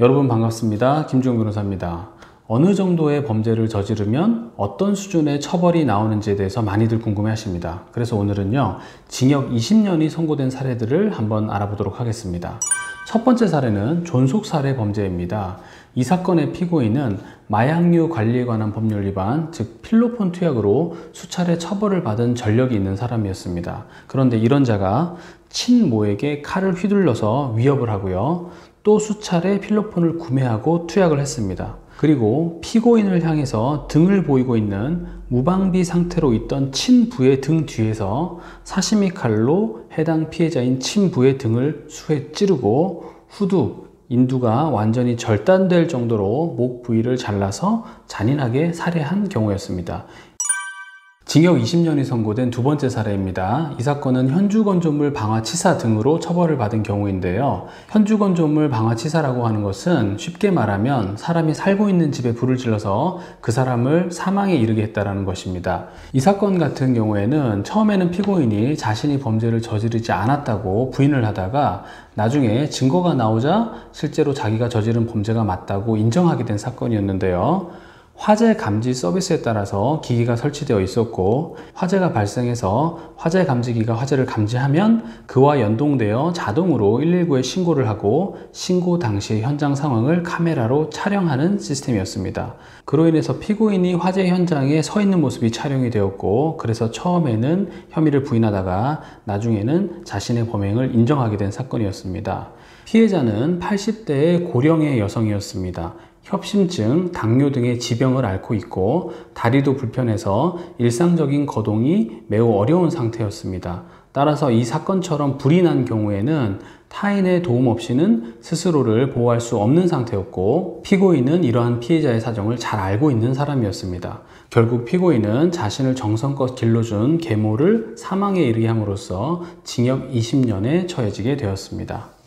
여러분 반갑습니다. 김주영 변호사입니다. 어느 정도의 범죄를 저지르면 어떤 수준의 처벌이 나오는지에 대해서 많이들 궁금해 하십니다. 그래서 오늘은요, 징역 20년이 선고된 사례들을 한번 알아보도록 하겠습니다. 첫 번째 사례는 존속살해 범죄입니다. 이 사건의 피고인은 마약류 관리에 관한 법률 위반, 즉 필로폰 투약으로 수차례 처벌을 받은 전력이 있는 사람이었습니다. 그런데 이런 자가 친모에게 칼을 휘둘러서 위협을 하고요, 또 수차례 필로폰을 구매하고 투약을 했습니다. 그리고 피고인을 향해서 등을 보이고 있는 무방비 상태로 있던 친부의 등 뒤에서 사시미 칼로 해당 피해자인 친부의 등을 수회 찌르고 후두, 인두가 완전히 절단될 정도로 목 부위를 잘라서 잔인하게 살해한 경우였습니다. 징역 20년이 선고된 두 번째 사례입니다. 이 사건은 현주건조물 방화치사 등으로 처벌을 받은 경우인데요. 현주건조물 방화치사라고 하는 것은 쉽게 말하면 사람이 살고 있는 집에 불을 질러서 그 사람을 사망에 이르게 했다는 것입니다. 이 사건 같은 경우에는 처음에는 피고인이 자신이 범죄를 저지르지 않았다고 부인을 하다가 나중에 증거가 나오자 실제로 자기가 저지른 범죄가 맞다고 인정하게 된 사건이었는데요. 화재 감지 서비스에 따라서 기기가 설치되어 있었고, 화재가 발생해서 화재 감지기가 화재를 감지하면 그와 연동되어 자동으로 119에 신고를 하고 신고 당시의 현장 상황을 카메라로 촬영하는 시스템이었습니다. 그로 인해서 피고인이 화재 현장에 서 있는 모습이 촬영이 되었고, 그래서 처음에는 혐의를 부인하다가 나중에는 자신의 범행을 인정하게 된 사건이었습니다. 피해자는 80대의 고령의 여성이었습니다. 협심증, 당뇨 등의 지병을 앓고 있고 다리도 불편해서 일상적인 거동이 매우 어려운 상태였습니다. 따라서 이 사건처럼 불이 난 경우에는 타인의 도움 없이는 스스로를 보호할 수 없는 상태였고, 피고인은 이러한 피해자의 사정을 잘 알고 있는 사람이었습니다. 결국 피고인은 자신을 정성껏 길러준 계모를 사망에 이르게 함으로써 징역 20년에 처해지게 되었습니다.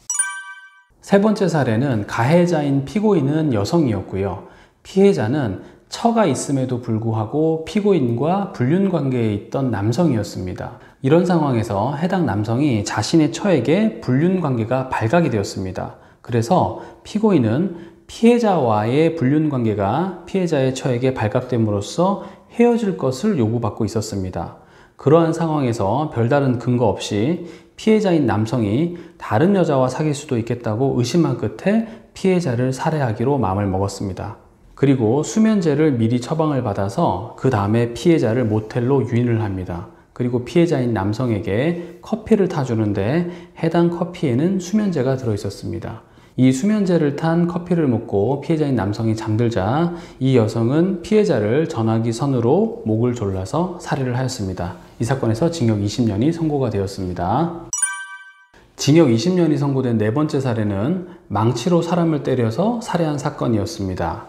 세 번째 사례는 가해자인 피고인은 여성이었고요. 피해자는 처가 있음에도 불구하고 피고인과 불륜관계에 있던 남성이었습니다. 이런 상황에서 해당 남성이 자신의 처에게 불륜관계가 발각이 되었습니다. 그래서 피고인은 피해자와의 불륜관계가 피해자의 처에게 발각됨으로써 헤어질 것을 요구받고 있었습니다. 그러한 상황에서 별다른 근거 없이 피해자인 남성이 다른 여자와 사귈 수도 있겠다고 의심한 끝에 피해자를 살해하기로 마음을 먹었습니다. 그리고 수면제를 미리 처방을 받아서 그 다음에 피해자를 모텔로 유인을 합니다. 그리고 피해자인 남성에게 커피를 타주는데 해당 커피에는 수면제가 들어있었습니다. 이 수면제를 탄 커피를 먹고 피해자인 남성이 잠들자 이 여성은 피해자를 전화기 선으로 목을 졸라서 살해를 하였습니다. 이 사건에서 징역 20년이 선고가 되었습니다. 징역 20년이 선고된 네 번째 사례는 망치로 사람을 때려서 살해한 사건이었습니다.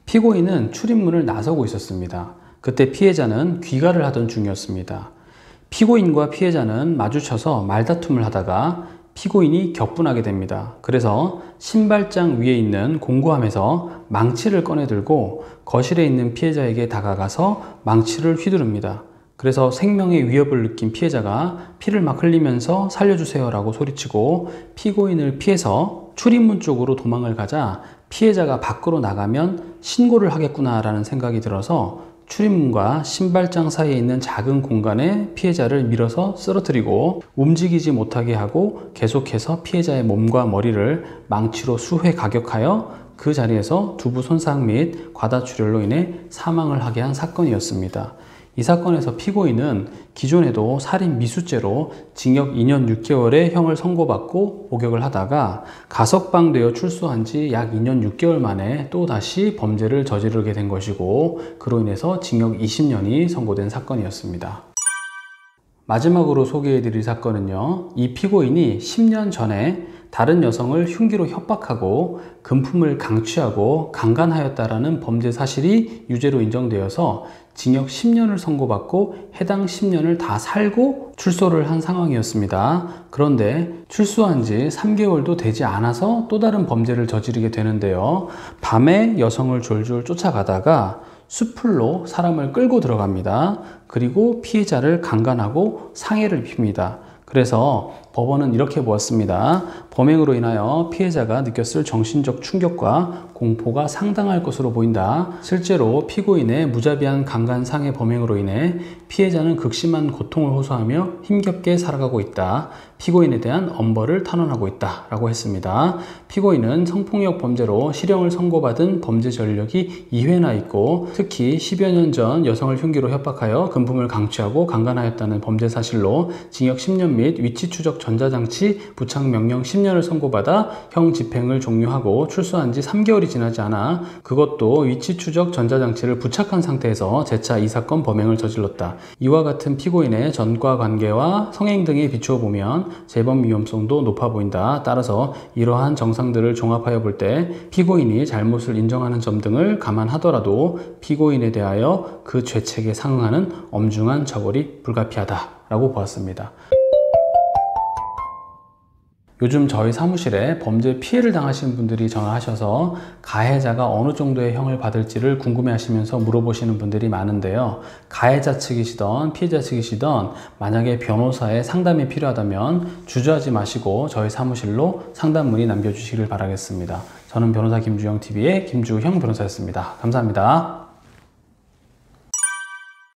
피고인은 출입문을 나서고 있었습니다. 그때 피해자는 귀가를 하던 중이었습니다. 피고인과 피해자는 마주쳐서 말다툼을 하다가 피고인이 격분하게 됩니다. 그래서 신발장 위에 있는 공구함에서 망치를 꺼내 들고 거실에 있는 피해자에게 다가가서 망치를 휘두릅니다. 그래서 생명의 위협을 느낀 피해자가 피를 막 흘리면서 살려주세요 라고 소리치고 피고인을 피해서 출입문 쪽으로 도망을 가자 피해자가 밖으로 나가면 신고를 하겠구나 라는 생각이 들어서 출입문과 신발장 사이에 있는 작은 공간에 피해자를 밀어서 쓰러뜨리고 움직이지 못하게 하고 계속해서 피해자의 몸과 머리를 망치로 수회 가격하여 그 자리에서 두부 손상 및 과다출혈로 인해 사망을 하게 한 사건이었습니다. 이 사건에서 피고인은 기존에도 살인 미수죄로 징역 2년 6개월의 형을 선고받고 복역을 하다가 가석방되어 출소한 지 약 2년 6개월 만에 또다시 범죄를 저지르게 된 것이고, 그로 인해서 징역 20년이 선고된 사건이었습니다. 마지막으로 소개해드릴 사건은요, 이 피고인이 10년 전에 다른 여성을 흉기로 협박하고 금품을 강취하고 강간하였다라는 범죄 사실이 유죄로 인정되어서 징역 10년을 선고받고 해당 10년을 다 살고 출소를 한 상황이었습니다. 그런데 출소한 지 3개월도 되지 않아서 또 다른 범죄를 저지르게 되는데요. 밤에 여성을 졸졸 쫓아가다가 숲풀로 사람을 끌고 들어갑니다. 그리고 피해자를 강간하고 상해를 입힙니다. 그래서 법원은 이렇게 보았습니다. 범행으로 인하여 피해자가 느꼈을 정신적 충격과 공포가 상당할 것으로 보인다. 실제로 피고인의 무자비한 강간상해 범행으로 인해 피해자는 극심한 고통을 호소하며 힘겹게 살아가고 있다. 피고인에 대한 엄벌을 탄원하고 있다 라고 했습니다. 피고인은 성폭력 범죄로 실형을 선고받은 범죄 전력이 2회나 있고, 특히 10여 년 전 여성을 흉기로 협박하여 금품을 강취하고 강간하였다는 범죄 사실로 징역 10년 및 위치 추적 전자장치 부착 명령 10년을 선고받아 형 집행을 종료하고 출소한 지 3개월이 지나지 않아 그것도 위치 추적 전자장치를 부착한 상태에서 재차 이 사건 범행을 저질렀다. 이와 같은 피고인의 전과 관계와 성행 등에 비추어 보면 재범 위험성도 높아 보인다. 따라서 이러한 정상들을 종합하여 볼 때 피고인이 잘못을 인정하는 점 등을 감안하더라도 피고인에 대하여 그 죄책에 상응하는 엄중한 처벌이 불가피하다라고 보았습니다. 요즘 저희 사무실에 범죄 피해를 당하신 분들이 전화하셔서 가해자가 어느 정도의 형을 받을지를 궁금해하시면서 물어보시는 분들이 많은데요. 가해자 측이시던 피해자 측이시던 만약에 변호사의 상담이 필요하다면 주저하지 마시고 저희 사무실로 상담 문의 남겨주시길 바라겠습니다. 저는 변호사 김주영 TV의 김주형 변호사였습니다. 감사합니다.